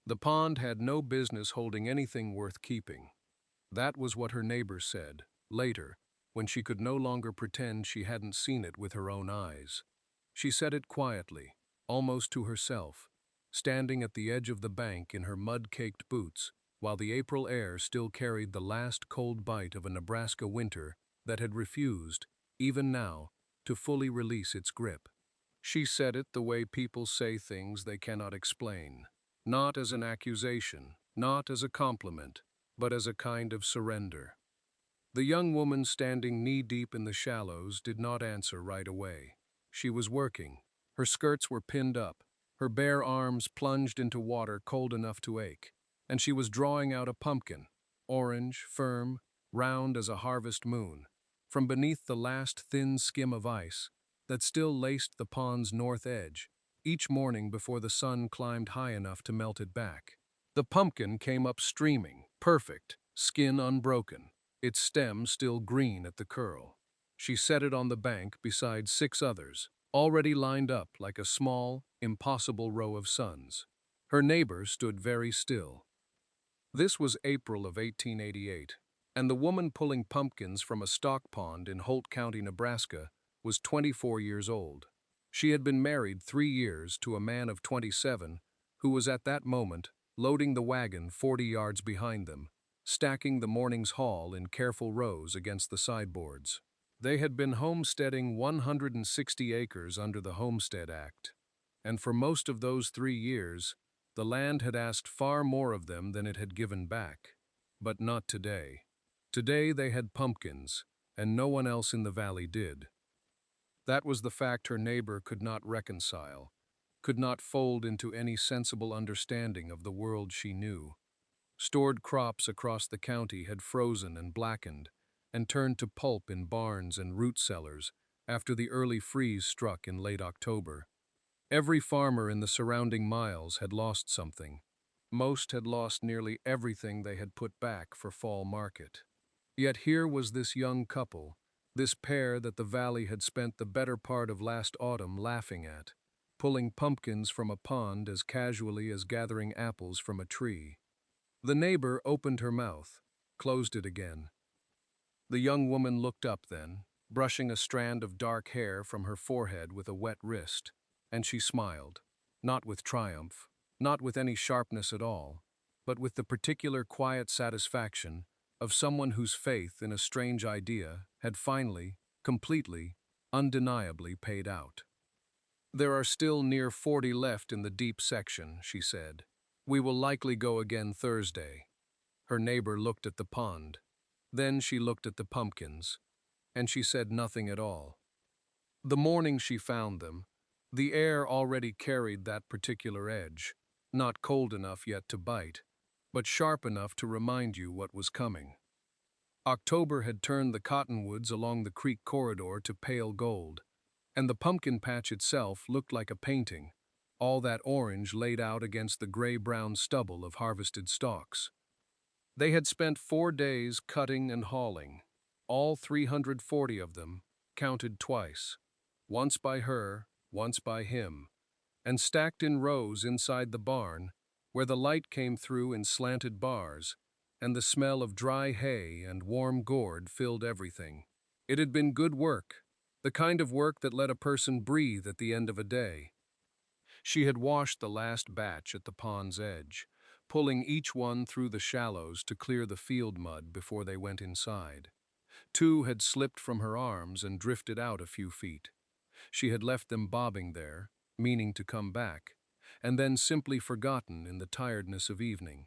The pond had no business holding anything worth keeping. That was what her neighbors said, later, when she could no longer pretend she hadn't seen it with her own eyes. She said it quietly, almost to herself, standing at the edge of the bank in her mud-caked boots, while the April air still carried the last cold bite of a Nebraska winter that had refused, even now, to fully release its grip. She said it the way people say things they cannot explain, not as an accusation, not as a compliment, but as a kind of surrender. The young woman standing knee-deep in the shallows did not answer right away. She was working. Her skirts were pinned up, her bare arms plunged into water cold enough to ache, and she was drawing out a pumpkin, orange, firm, round as a harvest moon, from beneath the last thin skim of ice that still laced the pond's north edge, each morning before the sun climbed high enough to melt it back. The pumpkin came up streaming, perfect, skin unbroken, its stem still green at the curl. She set it on the bank beside 6 others, already lined up like a small, impossible row of suns. Her neighbor stood very still. This was April of 1888, and the woman pulling pumpkins from a stock pond in Holt County, Nebraska, was 24 years old. She had been married 3 years to a man of 27 who was at that moment loading the wagon 40 yards behind them, stacking the morning's haul in careful rows against the sideboards. They had been homesteading 160 acres under the Homestead Act, and for most of those 3 years, the land had asked far more of them than it had given back. But not today. Today they had pumpkins, and no one else in the valley did. That was the fact her neighbor could not reconcile, could not fold into any sensible understanding of the world she knew. Stored crops across the county had frozen and blackened, and turned to pulp in barns and root cellars after the early freeze struck in late October. Every farmer in the surrounding miles had lost something. Most had lost nearly everything they had put back for fall market. Yet here was this young couple, this pair that the valley had spent the better part of last autumn laughing at, pulling pumpkins from a pond as casually as gathering apples from a tree. The neighbor opened her mouth, closed it again. The young woman looked up then, brushing a strand of dark hair from her forehead with a wet wrist, and she smiled, not with triumph, not with any sharpness at all, but with the particular quiet satisfaction of someone whose faith in a strange idea had finally, completely, undeniably paid out. "There are still near 40 left in the deep section," she said. "We will likely go again Thursday." Her neighbor looked at the pond. Then she looked at the pumpkins, and she said nothing at all. The morning she found them, the air already carried that particular edge, not cold enough yet to bite, but sharp enough to remind you what was coming. October had turned the cottonwoods along the creek corridor to pale gold, and the pumpkin patch itself looked like a painting, all that orange laid out against the gray-brown stubble of harvested stalks. They had spent 4 days cutting and hauling, all 340 of them, counted twice, once by her, once by him, and stacked in rows inside the barn, where the light came through in slanted bars, and the smell of dry hay and warm gourd filled everything. It had been good work, the kind of work that let a person breathe at the end of a day. She had washed the last batch at the pond's edge, pulling each one through the shallows to clear the field mud before they went inside. 2 had slipped from her arms and drifted out a few feet. She had left them bobbing there, meaning to come back, and then simply forgotten in the tiredness of evening.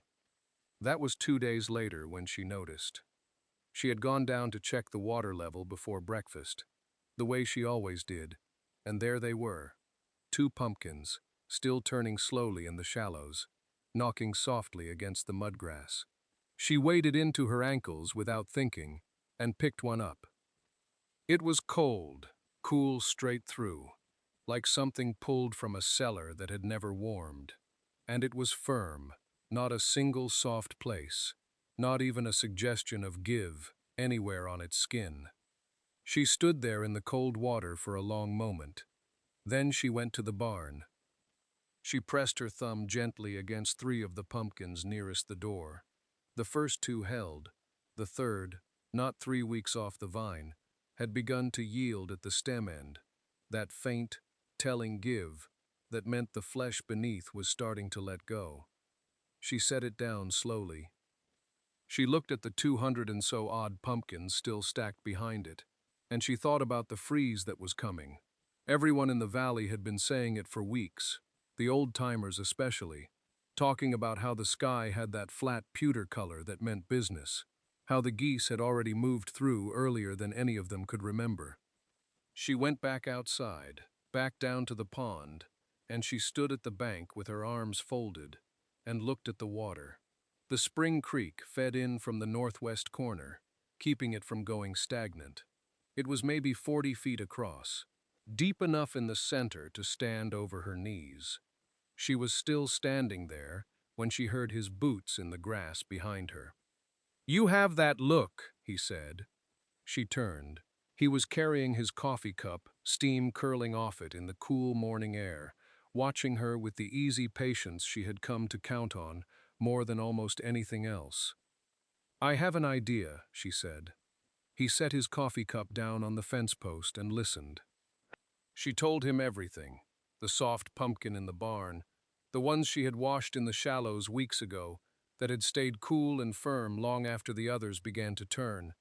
That was 2 days later when she noticed. She had gone down to check the water level before breakfast, the way she always did, and there they were, 2 pumpkins, still turning slowly in the shallows, knocking softly against the mudgrass. She waded into her ankles without thinking, and picked one up. It was cold, cool straight through, like something pulled from a cellar that had never warmed. And it was firm, not a single soft place, not even a suggestion of give anywhere on its skin. She stood there in the cold water for a long moment. Then she went to the barn. She pressed her thumb gently against 3 of the pumpkins nearest the door. The first 2 held. The third, not 3 weeks off the vine, had begun to yield at the stem end, that faint, telling give that meant the flesh beneath was starting to let go. She set it down slowly. She looked at the 200 and so odd pumpkins still stacked behind it, and she thought about the freeze that was coming. Everyone in the valley had been saying it for weeks, the old-timers especially, talking about how the sky had that flat pewter color that meant business, how the geese had already moved through earlier than any of them could remember. She went back outside, back down to the pond, and she stood at the bank with her arms folded and looked at the water. The spring creek fed in from the northwest corner, keeping it from going stagnant. It was maybe 40 feet across, deep enough in the center to stand over her knees. She was still standing there when she heard his boots in the grass behind her. "You have that look," he said. She turned. He was carrying his coffee cup, steam curling off it in the cool morning air, watching her with the easy patience she had come to count on more than almost anything else. "I have an idea," she said. He set his coffee cup down on the fence post and listened. She told him everything, the soft pumpkin in the barn, the ones she had washed in the shallows weeks ago that had stayed cool and firm long after the others began to turn,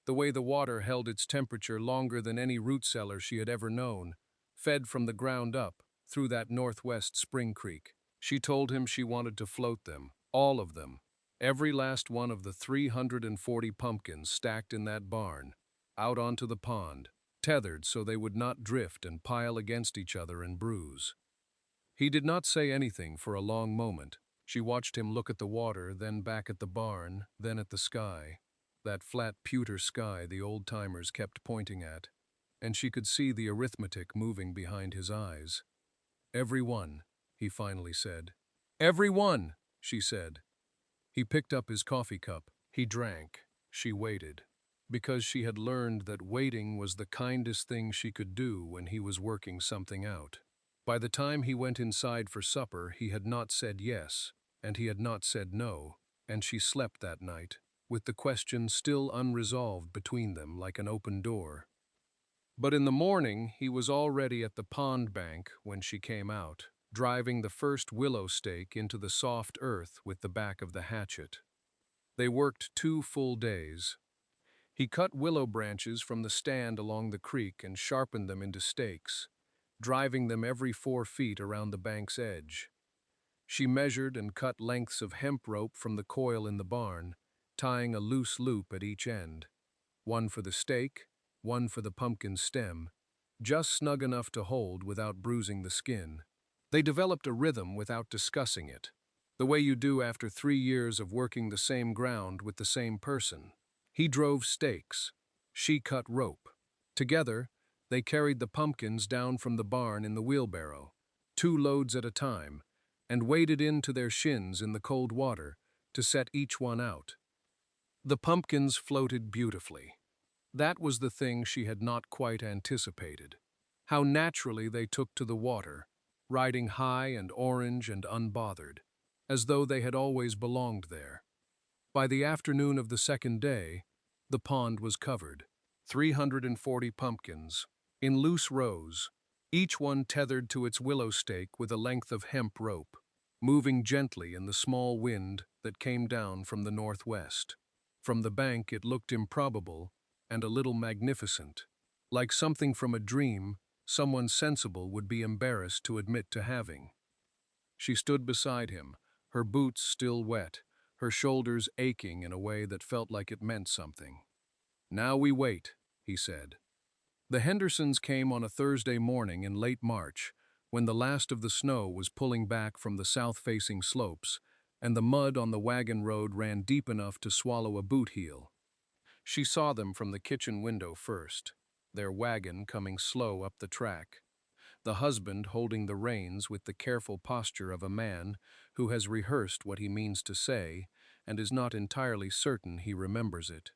the way the water held its temperature longer than any root cellar she had ever known, fed from the ground up through that northwest spring creek. She told him she wanted to float them, all of them, every last one of the 340 pumpkins stacked in that barn, out onto the pond, tethered so they would not drift and pile against each other and bruise. He did not say anything for a long moment. She watched him look at the water, then back at the barn, then at the sky, that flat pewter sky the old-timers kept pointing at, and she could see the arithmetic moving behind his eyes. "Every one," he finally said. "Every one," she said. He picked up his coffee cup. He drank. She waited, because she had learned that waiting was the kindest thing she could do when he was working something out. By the time he went inside for supper, he had not said yes, and he had not said no, and she slept that night, with the question still unresolved between them like an open door. But in the morning, he was already at the pond bank when she came out, driving the first willow stake into the soft earth with the back of the hatchet. They worked 2 full days. He cut willow branches from the stand along the creek and sharpened them into stakes, driving them every 4 feet around the bank's edge. She measured and cut lengths of hemp rope from the coil in the barn, tying a loose loop at each end, one for the stake, one for the pumpkin stem, just snug enough to hold without bruising the skin. They developed a rhythm without discussing it, the way you do after 3 years of working the same ground with the same person. He drove stakes. She cut rope. Together, they carried the pumpkins down from the barn in the wheelbarrow, 2 loads at a time, and waded into their shins in the cold water to set each one out. The pumpkins floated beautifully. That was the thing she had not quite anticipated. How naturally they took to the water, riding high and orange and unbothered, as though they had always belonged there. By the afternoon of the second day, the pond was covered. 340 pumpkins, in loose rows, each one tethered to its willow stake with a length of hemp rope, moving gently in the small wind that came down from the northwest. From the bank it looked improbable and a little magnificent, like something from a dream someone sensible would be embarrassed to admit to having. She stood beside him, her boots still wet, her shoulders aching in a way that felt like it meant something. "Now we wait," he said. The Hendersons came on a Thursday morning in late March, when the last of the snow was pulling back from the south-facing slopes, and the mud on the wagon road ran deep enough to swallow a boot heel. She saw them from the kitchen window first, their wagon coming slow up the track, the husband holding the reins with the careful posture of a man who has rehearsed what he means to say and is not entirely certain he remembers it.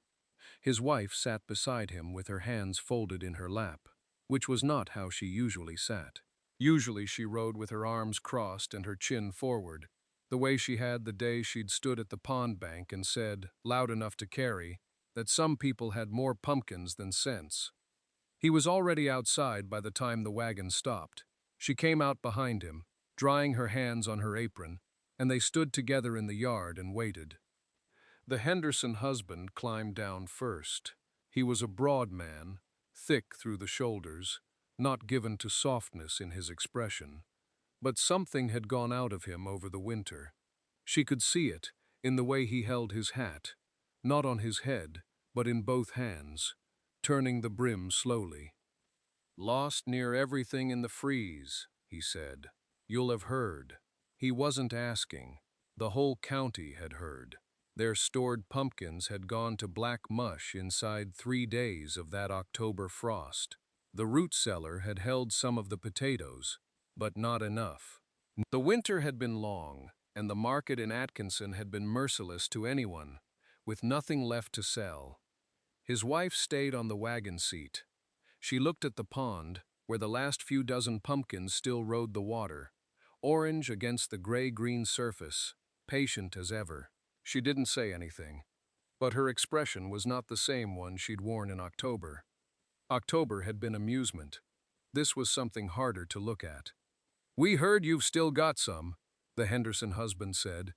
His wife sat beside him with her hands folded in her lap, which was not how she usually sat. Usually she rode with her arms crossed and her chin forward, the way she had the day she'd stood at the pond bank and said, loud enough to carry, that some people had more pumpkins than sense. He was already outside by the time the wagon stopped. She came out behind him, drying her hands on her apron, and they stood together in the yard and waited. The Henderson husband climbed down first. He was a broad man, thick through the shoulders, not given to softness in his expression. But something had gone out of him over the winter. She could see it in the way he held his hat, not on his head, but in both hands, turning the brim slowly. "Lost near everything in the freeze," he said. "You'll have heard." He wasn't asking. The whole county had heard. Their stored pumpkins had gone to black mush inside 3 days of that October frost. The root cellar had held some of the potatoes, but not enough. The winter had been long, and the market in Atkinson had been merciless to anyone, with nothing left to sell. His wife stayed on the wagon seat. She looked at the pond, where the last few dozen pumpkins still rode the water, orange against the gray-green surface, patient as ever. She didn't say anything, but her expression was not the same one she'd worn in October. October had been amusement. This was something harder to look at. "We heard you've still got some," the Henderson husband said.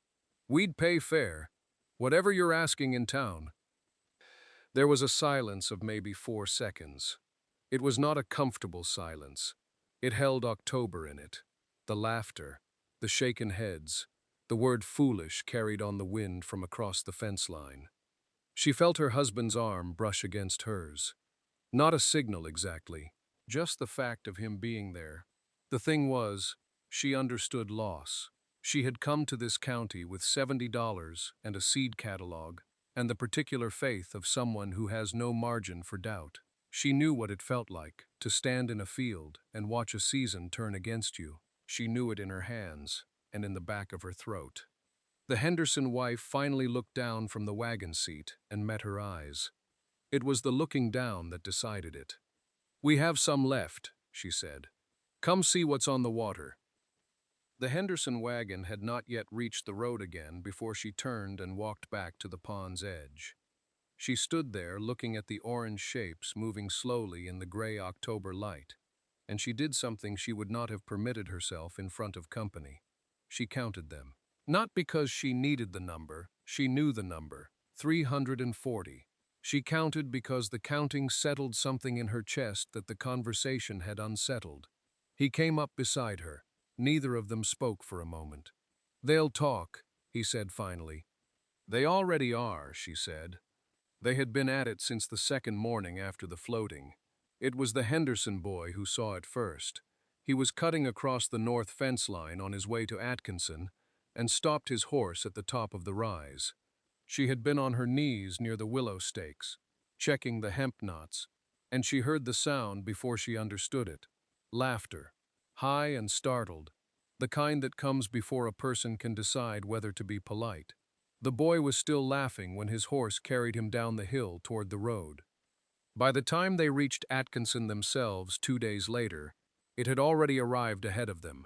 "We'd pay fair, whatever you're asking in town." There was a silence of maybe 4 seconds. It was not a comfortable silence. It held October in it. The laughter, the shaken heads, the word foolish carried on the wind from across the fence line. She felt her husband's arm brush against hers. Not a signal exactly, just the fact of him being there. The thing was, she understood loss. She had come to this county with $70 and a seed catalog, and the particular faith of someone who has no margin for doubt. She knew what it felt like to stand in a field and watch a season turn against you. She knew it in her hands and in the back of her throat. The Henderson wife finally looked down from the wagon seat and met her eyes. It was the looking down that decided it. "We have some left," she said. "Come see what's on the water." The Henderson wagon had not yet reached the road again before she turned and walked back to the pond's edge. She stood there looking at the orange shapes moving slowly in the gray October light, and she did something she would not have permitted herself in front of company. She counted them. Not because she needed the number, she knew the number, 340. She counted because the counting settled something in her chest that the conversation had unsettled. He came up beside her. Neither of them spoke for a moment. "They'll talk," he said finally. "They already are," she said. They had been at it since the second morning after the floating. It was the Henderson boy who saw it first. He was cutting across the north fence line on his way to Atkinson and stopped his horse at the top of the rise. She had been on her knees near the willow stakes, checking the hemp knots, and she heard the sound before she understood it. Laughter, high and startled, the kind that comes before a person can decide whether to be polite. The boy was still laughing when his horse carried him down the hill toward the road. By the time they reached Atkinson themselves 2 days later, it had already arrived ahead of them.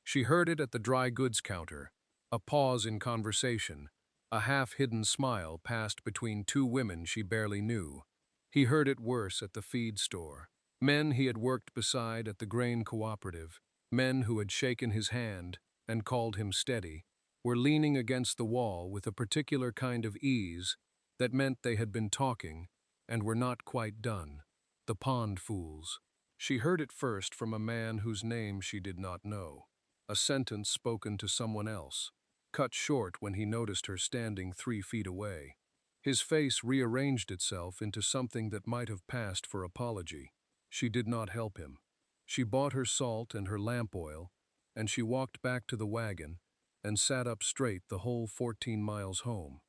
She heard it at the dry goods counter, a pause in conversation, a half-hidden smile passed between two women she barely knew. He heard it worse at the feed store. Men he had worked beside at the grain cooperative, men who had shaken his hand and called him steady, were leaning against the wall with a particular kind of ease that meant they had been talking and were not quite done. The pond fools. She heard it first from a man whose name she did not know, a sentence spoken to someone else, cut short when he noticed her standing 3 feet away. His face rearranged itself into something that might have passed for apology. She did not help him. She bought her salt and her lamp oil, and she walked back to the wagon and sat up straight the whole 14 miles home.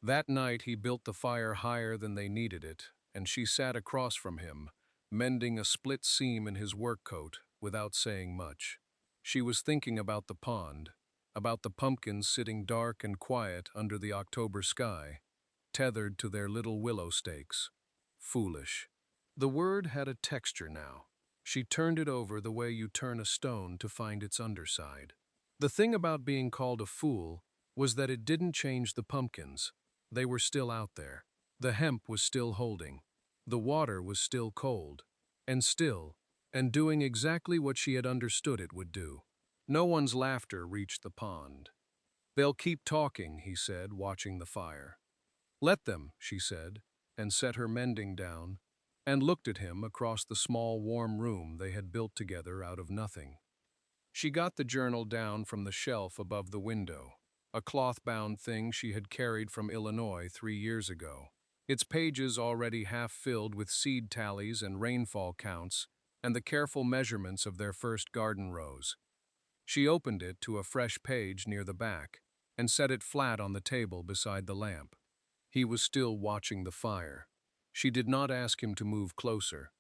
That night he built the fire higher than they needed it, and she sat across from him, mending a split seam in his work coat without saying much. She was thinking about the pond, about the pumpkins sitting dark and quiet under the October sky, tethered to their little willow stakes. Foolish. The word had a texture now. She turned it over the way you turn a stone to find its underside. The thing about being called a fool was that it didn't change the pumpkins. They were still out there. The hemp was still holding. The water was still cold. And doing exactly what she had understood it would do. No one's laughter reached the pond. "They'll keep talking," he said, watching the fire. "Let them," she said, and set her mending down, and looked at him across the small warm room they had built together out of nothing. She got the journal down from the shelf above the window, a cloth-bound thing she had carried from Illinois 3 years ago, its pages already half filled with seed tallies and rainfall counts and the careful measurements of their first garden rows. She opened it to a fresh page near the back and set it flat on the table beside the lamp. He was still watching the fire. She did not ask him to move closer.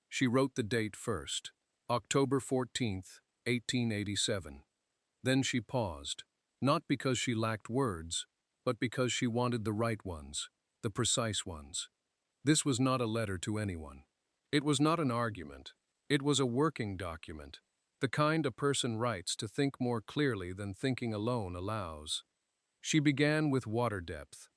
She wrote the date first, October 14th, 1887. Then she paused, not because she lacked words, but because she wanted the right ones, the precise ones. This was not a letter to anyone. It was not an argument. It was a working document, the kind a person writes to think more clearly than thinking alone allows. She began with water depth.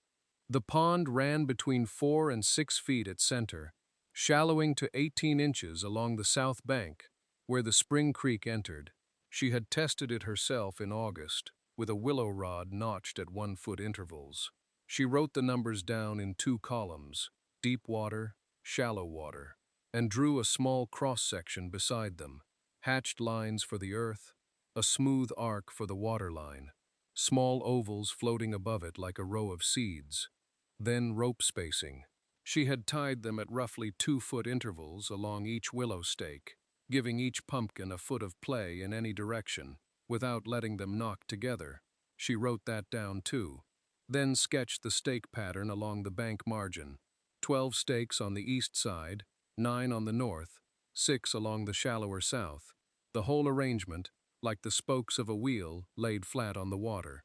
The pond ran between 4 and 6 feet at center, shallowing to 18 inches along the south bank, where the spring creek entered. She had tested it herself in August, with a willow rod notched at 1 foot intervals. She wrote the numbers down in 2 columns, deep water, shallow water, and drew a small cross-section beside them, hatched lines for the earth, a smooth arc for the water line, small ovals floating above it like a row of seeds. Then rope spacing. She had tied them at roughly 2 foot intervals along each willow stake, giving each pumpkin a foot of play in any direction, without letting them knock together. She wrote that down too. Then sketched the stake pattern along the bank margin. 12 stakes on the east side, 9 on the north, 6 along the shallower south. The whole arrangement, like the spokes of a wheel laid flat on the water.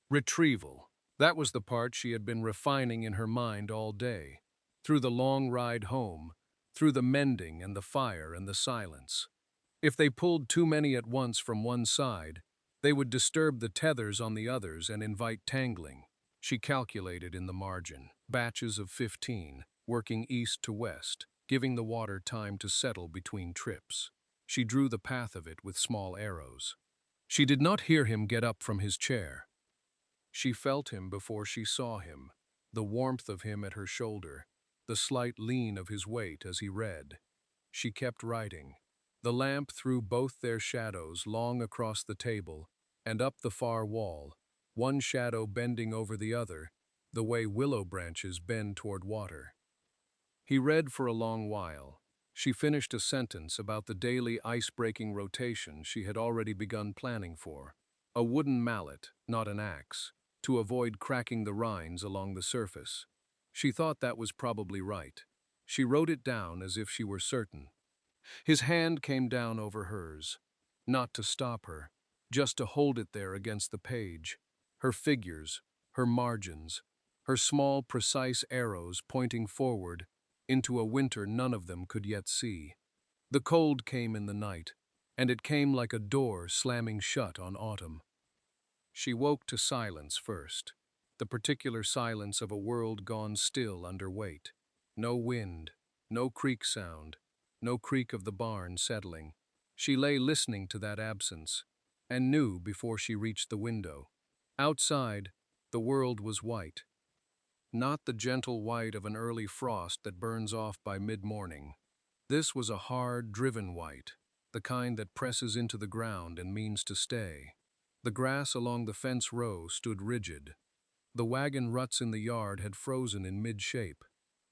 Retrieval. That was the part she had been refining in her mind all day, through the long ride home, through the mending and the fire and the silence. If they pulled too many at once from one side, they would disturb the tethers on the others and invite tangling. She calculated in the margin, batches of 15, working east to west, giving the water time to settle between trips. She drew the path of it with small arrows. She did not hear him get up from his chair. She felt him before she saw him, the warmth of him at her shoulder, the slight lean of his weight as he read. She kept writing. The lamp threw both their shadows long across the table and up the far wall, one shadow bending over the other, the way willow branches bend toward water. He read for a long while. She finished a sentence about the daily ice-breaking rotation she had already begun planning for. A wooden mallet, not an axe, to avoid cracking the rinds along the surface. She thought that was probably right. She wrote it down as if she were certain. His hand came down over hers, not to stop her, just to hold it there against the page. Her figures, her margins, her small, precise arrows pointing forward into a winter none of them could yet see. The cold came in the night, and it came like a door slamming shut on autumn. She woke to silence first, the particular silence of a world gone still under weight. No wind, no creak sound, no creak of the barn settling. She lay listening to that absence, and knew before she reached the window. Outside, the world was white. Not the gentle white of an early frost that burns off by mid-morning. This was a hard, driven white, the kind that presses into the ground and means to stay. The grass along the fence row stood rigid. The wagon ruts in the yard had frozen in mid-shape,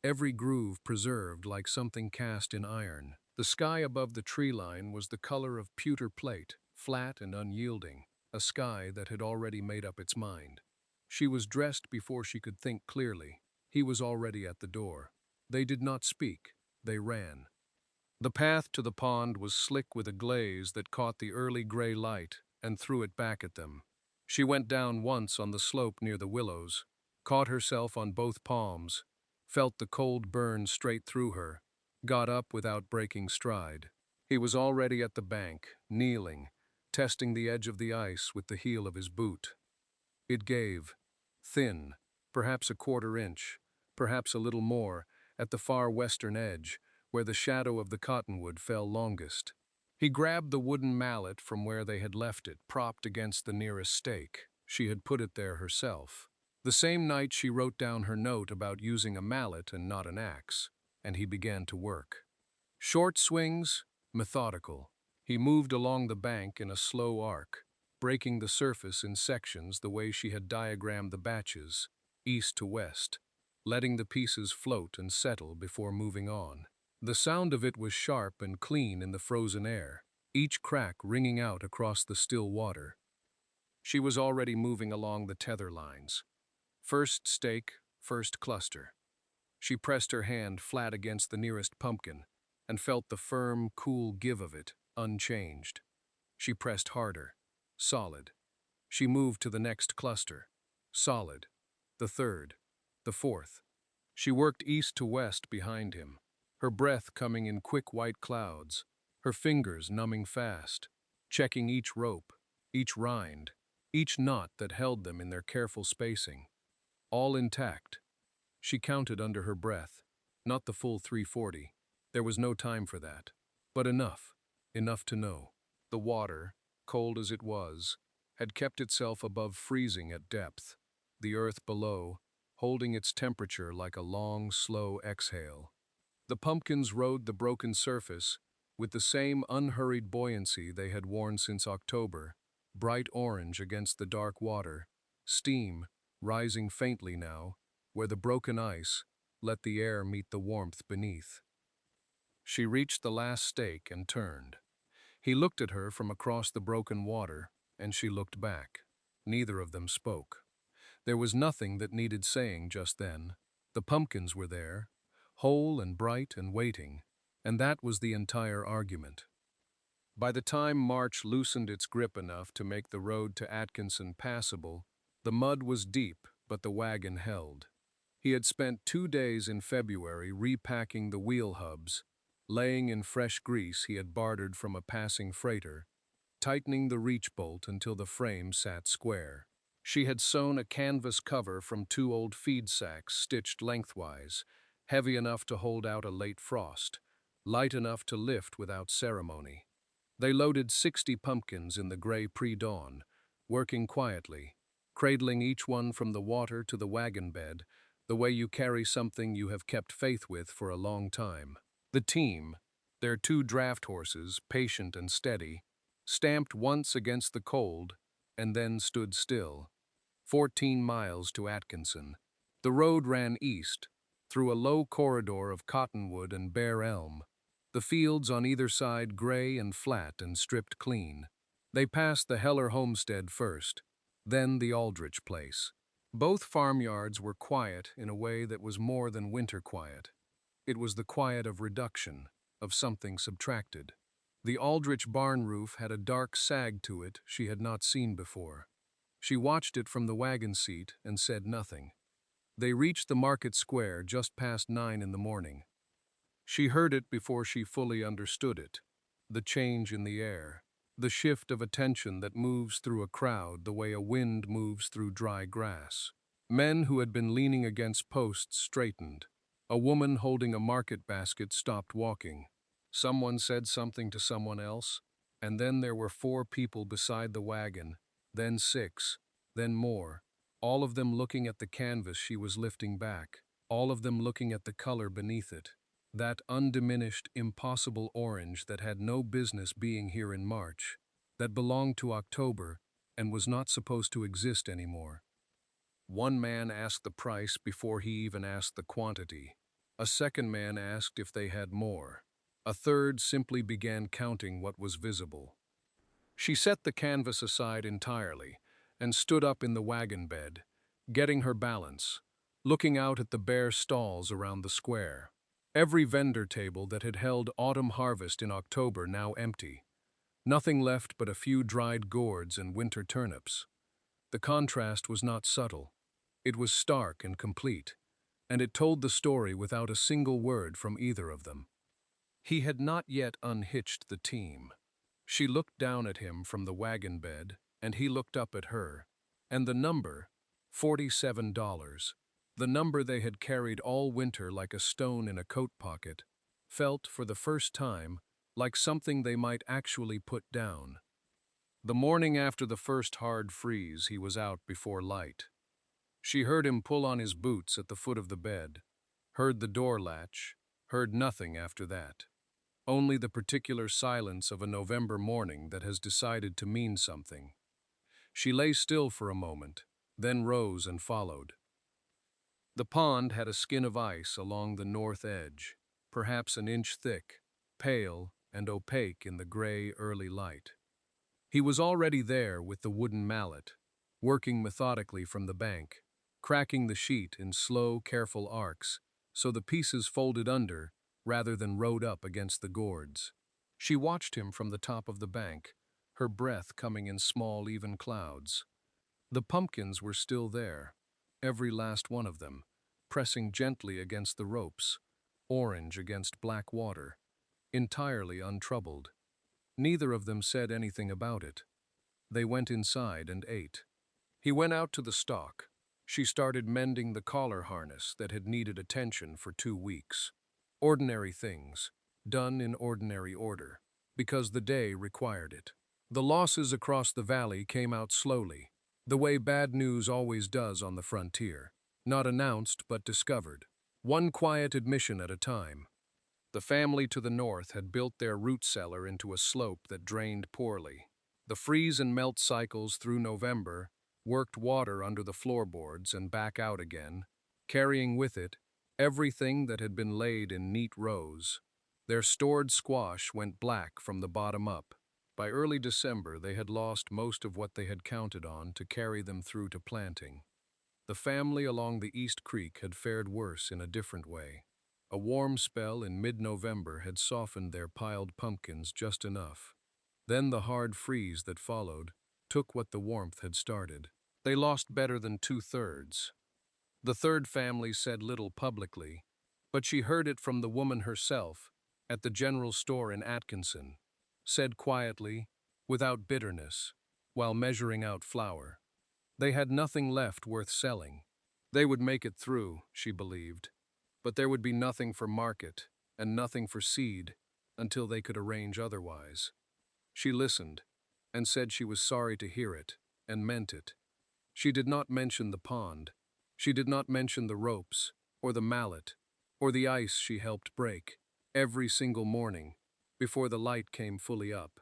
every groove preserved like something cast in iron. The sky above the tree line was the color of pewter plate, flat and unyielding, a sky that had already made up its mind. She was dressed before she could think clearly. He was already at the door. They did not speak. They ran. The path to the pond was slick with a glaze that caught the early gray light and threw it back at them. She went down once on the slope near the willows, caught herself on both palms, felt the cold burn straight through her, got up without breaking stride. He was already at the bank, kneeling, testing the edge of the ice with the heel of his boot. It gave, thin, perhaps a quarter inch, perhaps a little more, at the far western edge, where the shadow of the cottonwood fell longest. He grabbed the wooden mallet from where they had left it, propped against the nearest stake. She had put it there herself. The same night she wrote down her note about using a mallet and not an axe, and he began to work. Short swings, methodical. He moved along the bank in a slow arc, breaking the surface in sections the way she had diagrammed the batches, east to west, letting the pieces float and settle before moving on. The sound of it was sharp and clean in the frozen air, each crack ringing out across the still water. She was already moving along the tether lines. First stake, first cluster. She pressed her hand flat against the nearest pumpkin and felt the firm, cool give of it, unchanged. She pressed harder. Solid. She moved to the next cluster. Solid. The third. The fourth. She worked east to west behind him, her breath coming in quick white clouds, her fingers numbing fast, checking each rope, each rind, each knot that held them in their careful spacing. All intact. She counted under her breath, not the full 340. There was no time for that. But enough. Enough to know. The water, cold as it was, had kept itself above freezing at depth, the earth below, holding its temperature like a long, slow exhale. The pumpkins rode the broken surface with the same unhurried buoyancy they had worn since October, bright orange against the dark water, steam, rising faintly now, where the broken ice let the air meet the warmth beneath. She reached the last stake and turned. He looked at her from across the broken water, and she looked back. Neither of them spoke. There was nothing that needed saying just then. The pumpkins were there, whole and bright and waiting, and that was the entire argument. By the time March loosened its grip enough to make the road to Atkinson passable, the mud was deep, but the wagon held. He had spent 2 days in February repacking the wheel hubs, laying in fresh grease he had bartered from a passing freighter, tightening the reach bolt until the frame sat square. She had sewn a canvas cover from 2 old feed sacks stitched lengthwise, heavy enough to hold out a late frost, light enough to lift without ceremony. They loaded 60 pumpkins in the gray pre-dawn, working quietly, cradling each one from the water to the wagon bed, the way you carry something you have kept faith with for a long time. The team, their 2 draft horses, patient and steady, stamped once against the cold and then stood still. 14 miles to Atkinson. The road ran east, through a low corridor of cottonwood and bare elm, the fields on either side gray and flat and stripped clean. They passed the Heller homestead first, then the Aldrich place. Both farmyards were quiet in a way that was more than winter quiet. It was the quiet of reduction, of something subtracted. The Aldrich barn roof had a dark sag to it she had not seen before. She watched it from the wagon seat and said nothing. They reached the market square just past 9 in the morning. She heard it before she fully understood it. The change in the air, the shift of attention that moves through a crowd the way a wind moves through dry grass. Men who had been leaning against posts straightened. A woman holding a market basket stopped walking. Someone said something to someone else, and then there were 4 people beside the wagon, then 6, then more, all of them looking at the canvas she was lifting back, all of them looking at the color beneath it, that undiminished, impossible orange that had no business being here in March, that belonged to October and was not supposed to exist anymore. One man asked the price before he even asked the quantity. A second man asked if they had more. A third simply began counting what was visible. She set the canvas aside entirely and stood up in the wagon bed, getting her balance, looking out at the bare stalls around the square. Every vendor table that had held autumn harvest in October now empty. Nothing left but a few dried gourds and winter turnips. The contrast was not subtle. It was stark and complete, and it told the story without a single word from either of them. He had not yet unhitched the team. She looked down at him from the wagon bed, and he looked up at her. And the number, $47, the number they had carried all winter like a stone in a coat pocket, felt, for the first time, like something they might actually put down. The morning after the first hard freeze, he was out before light. She heard him pull on his boots at the foot of the bed, heard the door latch, heard nothing after that. Only the particular silence of a November morning that has decided to mean something. She lay still for a moment, then rose and followed. The pond had a skin of ice along the north edge, perhaps an inch thick, pale and opaque in the gray early light. He was already there with the wooden mallet, working methodically from the bank, cracking the sheet in slow, careful arcs so the pieces folded under rather than rode up against the gourds. She watched him from the top of the bank, her breath coming in small, even clouds. The pumpkins were still there, every last one of them, pressing gently against the ropes, orange against black water, entirely untroubled. Neither of them said anything about it. They went inside and ate. He went out to the stock. She started mending the collar harness that had needed attention for 2 weeks. Ordinary things, done in ordinary order, because the day required it. The losses across the valley came out slowly, the way bad news always does on the frontier, not announced but discovered, one quiet admission at a time. The family to the north had built their root cellar into a slope that drained poorly. The freeze and melt cycles through November worked water under the floorboards and back out again, carrying with it everything that had been laid in neat rows. Their stored squash went black from the bottom up. By early December, they had lost most of what they had counted on to carry them through to planting. The family along the East Creek had fared worse in a different way. A warm spell in mid-November had softened their piled pumpkins just enough. Then the hard freeze that followed took what the warmth had started. They lost better than 2/3. The third family said little publicly, but she heard it from the woman herself at the general store in Atkinson, said quietly, without bitterness, while measuring out flour. They had nothing left worth selling. They would make it through, she believed, but there would be nothing for market and nothing for seed until they could arrange otherwise. She listened and said she was sorry to hear it and meant it. She did not mention the pond. She did not mention the ropes or the mallet or the ice she helped break every single morning before the light came fully up.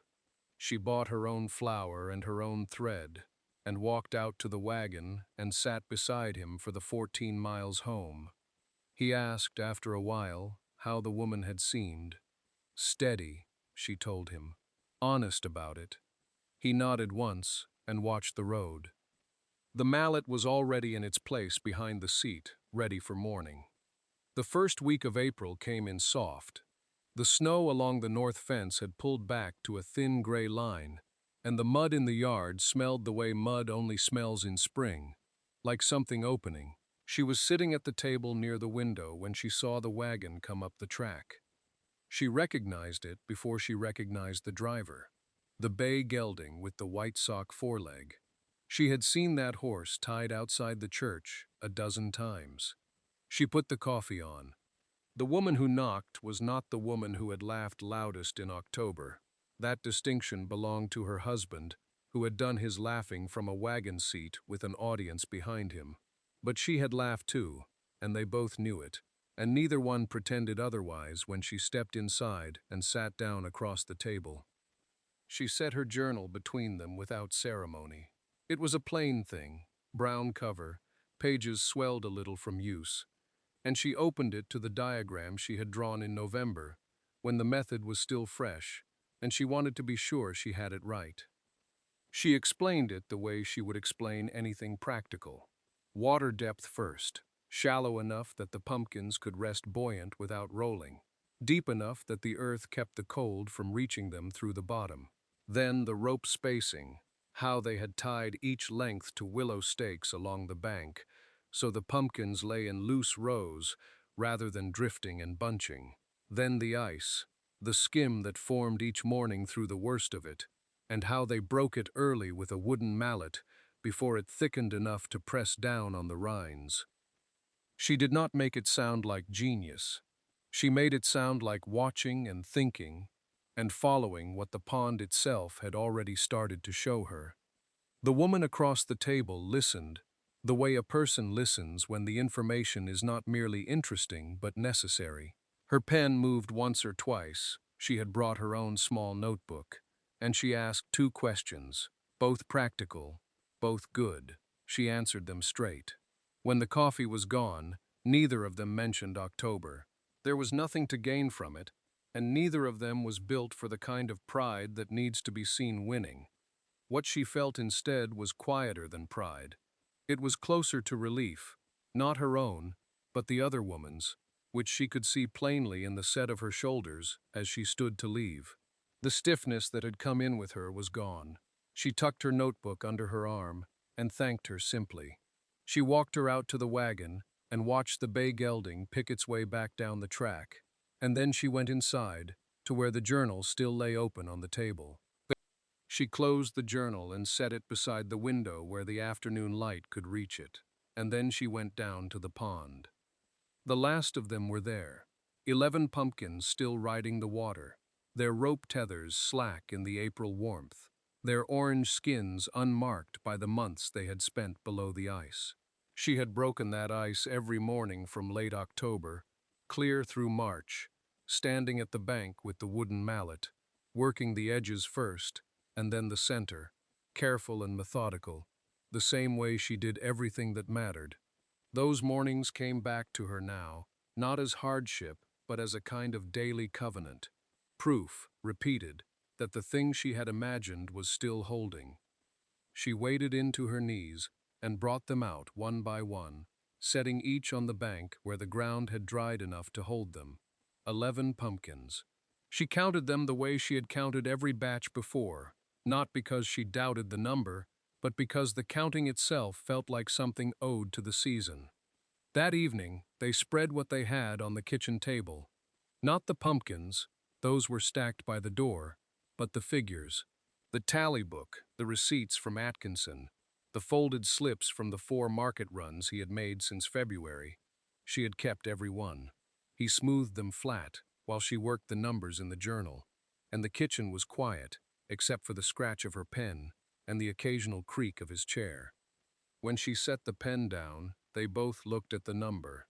She bought her own flour and her own thread and walked out to the wagon and sat beside him for the 14 miles home. He asked after a while how the woman had seemed. Steady, she told him, honest about it. He nodded once and watched the road. The mallet was already in its place behind the seat, ready for morning. The first week of April came in soft. The snow along the north fence had pulled back to a thin gray line, and the mud in the yard smelled the way mud only smells in spring, like something opening. She was sitting at the table near the window when she saw the wagon come up the track. She recognized it before she recognized the driver, the bay gelding with the white sock foreleg. She had seen that horse tied outside the church a dozen times. She put the coffee on. The woman who knocked was not the woman who had laughed loudest in October. That distinction belonged to her husband, who had done his laughing from a wagon seat with an audience behind him. But she had laughed too, and they both knew it, and neither one pretended otherwise when she stepped inside and sat down across the table. She set her journal between them without ceremony. It was a plain thing, brown cover, pages swelled a little from use, and she opened it to the diagram she had drawn in November, when the method was still fresh, and she wanted to be sure she had it right. She explained it the way she would explain anything practical. Water depth first, shallow enough that the pumpkins could rest buoyant without rolling, deep enough that the earth kept the cold from reaching them through the bottom. Then the rope spacing, how they had tied each length to willow stakes along the bank, so the pumpkins lay in loose rows rather than drifting and bunching. Then the ice. the skim that formed each morning through the worst of it, and how they broke it early with a wooden mallet before it thickened enough to press down on the rinds. She did not make it sound like genius. She made it sound like watching and thinking and following what the pond itself had already started to show her. The woman across the table listened, the way a person listens when the information is not merely interesting but necessary. Her pen moved once or twice. She had brought her own small notebook, and she asked two questions, both practical, both good. She answered them straight. When the coffee was gone, neither of them mentioned October. There was nothing to gain from it, and neither of them was built for the kind of pride that needs to be seen winning. What she felt instead was quieter than pride. It was closer to relief, not her own, but the other woman's, which she could see plainly in the set of her shoulders as she stood to leave. The stiffness that had come in with her was gone. She tucked her notebook under her arm and thanked her simply. She walked her out to the wagon and watched the bay gelding pick its way back down the track, and then she went inside to where the journal still lay open on the table. She closed the journal and set it beside the window where the afternoon light could reach it, and then she went down to the pond. The last of them were there, 11 pumpkins still riding the water, their rope tethers slack in the April warmth, their orange skins unmarked by the months they had spent below the ice. She had broken that ice every morning from late October, clear through March, standing at the bank with the wooden mallet, working the edges first, and then the center, careful and methodical, the same way she did everything that mattered. Those mornings came back to her now, not as hardship, but as a kind of daily covenant, proof, repeated, that the thing she had imagined was still holding. She waded into her knees and brought them out one by one, setting each on the bank where the ground had dried enough to hold them. 11 pumpkins. She counted them the way she had counted every batch before, not because she doubted the number, but because the counting itself felt like something owed to the season. That evening, they spread what they had on the kitchen table. Not the pumpkins, those were stacked by the door, but the figures. The tally book, the receipts from Atkinson, the folded slips from the 4 market runs he had made since February. She had kept every one. He smoothed them flat while she worked the numbers in the journal, and the kitchen was quiet, except for the scratch of her pen and the occasional creak of his chair. When she set the pen down, they both looked at the number.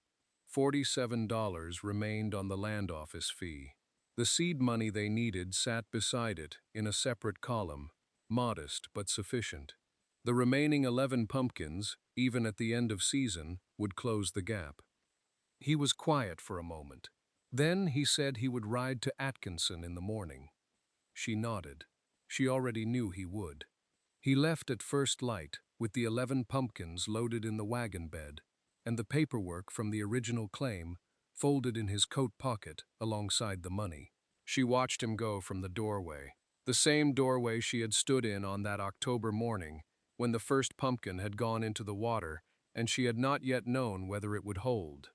$47 remained on the land office fee. The seed money they needed sat beside it in a separate column, modest but sufficient. The remaining 11 pumpkins, even at the end of season, would close the gap. He was quiet for a moment. Then he said he would ride to Atkinson in the morning. She nodded. She already knew he would. He left at first light, with the 11 pumpkins loaded in the wagon bed, and the paperwork from the original claim folded in his coat pocket alongside the money. She watched him go from the doorway, the same doorway she had stood in on that October morning, when the first pumpkin had gone into the water and she had not yet known whether it would hold.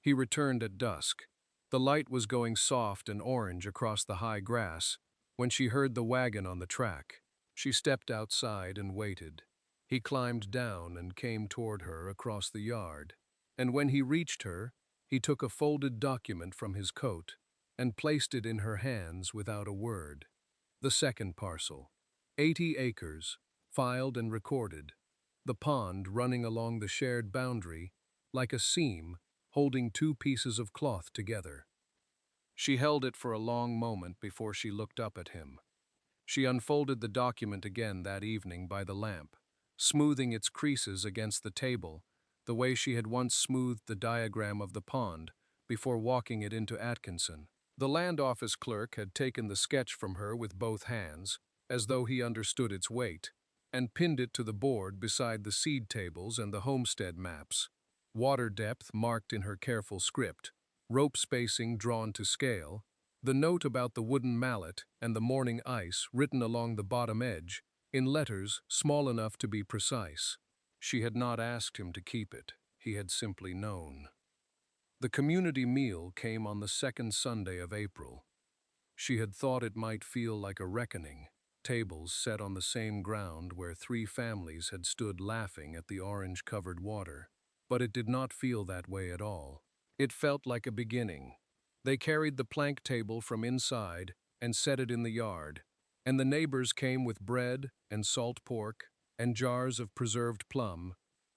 He returned at dusk. The light was going soft and orange across the high grass when she heard the wagon on the track. She stepped outside and waited. He climbed down and came toward her across the yard, and when he reached her, he took a folded document from his coat and placed it in her hands without a word. The second parcel, 80 acres, filed and recorded, the pond running along the shared boundary like a seam holding 2 pieces of cloth together. She held it for a long moment before she looked up at him. She unfolded the document again that evening by the lamp, smoothing its creases against the table, the way she had once smoothed the diagram of the pond before walking it into Atkinson. The land office clerk had taken the sketch from her with both hands, as though he understood its weight, and pinned it to the board beside the seed tables and the homestead maps. Water depth marked in her careful script, rope spacing drawn to scale, the note about the wooden mallet and the morning ice written along the bottom edge, in letters small enough to be precise. She had not asked him to keep it. He had simply known. The community meal came on the second Sunday of April. She had thought it might feel like a reckoning, tables set on the same ground where three families had stood laughing at the orange-covered water. But it did not feel that way at all. It felt like a beginning. They carried the plank table from inside and set it in the yard, and the neighbors came with bread and salt pork and jars of preserved plum,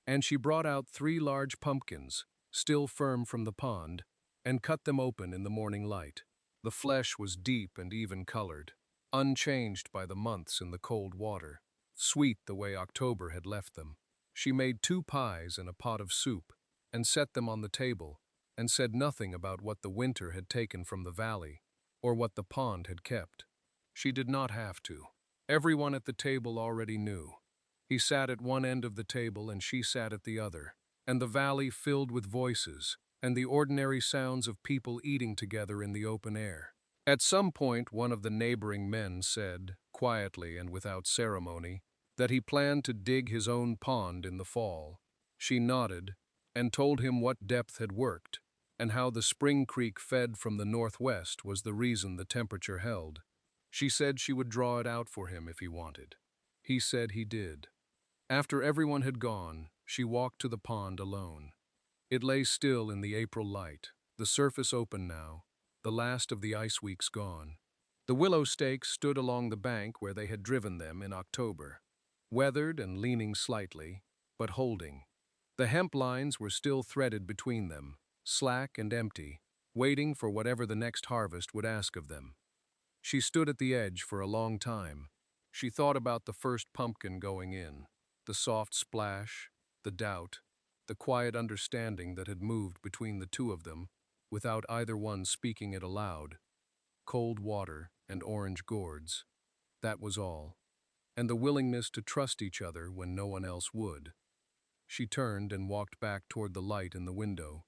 and she brought out 3 large pumpkins, still firm from the pond, and cut them open in the morning light. The flesh was deep and even-colored, unchanged by the months in the cold water, sweet the way October had left them. She made 2 pies and a pot of soup, and set them on the table, and said nothing about what the winter had taken from the valley, or what the pond had kept. She did not have to. Everyone at the table already knew. He sat at one end of the table and she sat at the other, and the valley filled with voices, and the ordinary sounds of people eating together in the open air. At some point, one of the neighboring men said, quietly and without ceremony, that he planned to dig his own pond in the fall. She nodded and told him what depth had worked, and how the spring creek fed from the northwest was the reason the temperature held. She said she would draw it out for him if he wanted. He said he did. After everyone had gone, she walked to the pond alone. It lay still in the April light, the surface open now, the last of the ice weeks gone. The willow stakes stood along the bank where they had driven them in October, weathered and leaning slightly, but holding. The hemp lines were still threaded between them, slack and empty, waiting for whatever the next harvest would ask of them. She stood at the edge for a long time. She thought about the first pumpkin going in, the soft splash, the doubt, the quiet understanding that had moved between the two of them, without either one speaking it aloud. Cold water and orange gourds. That was all. And the willingness to trust each other when no one else would. She turned and walked back toward the light in the window.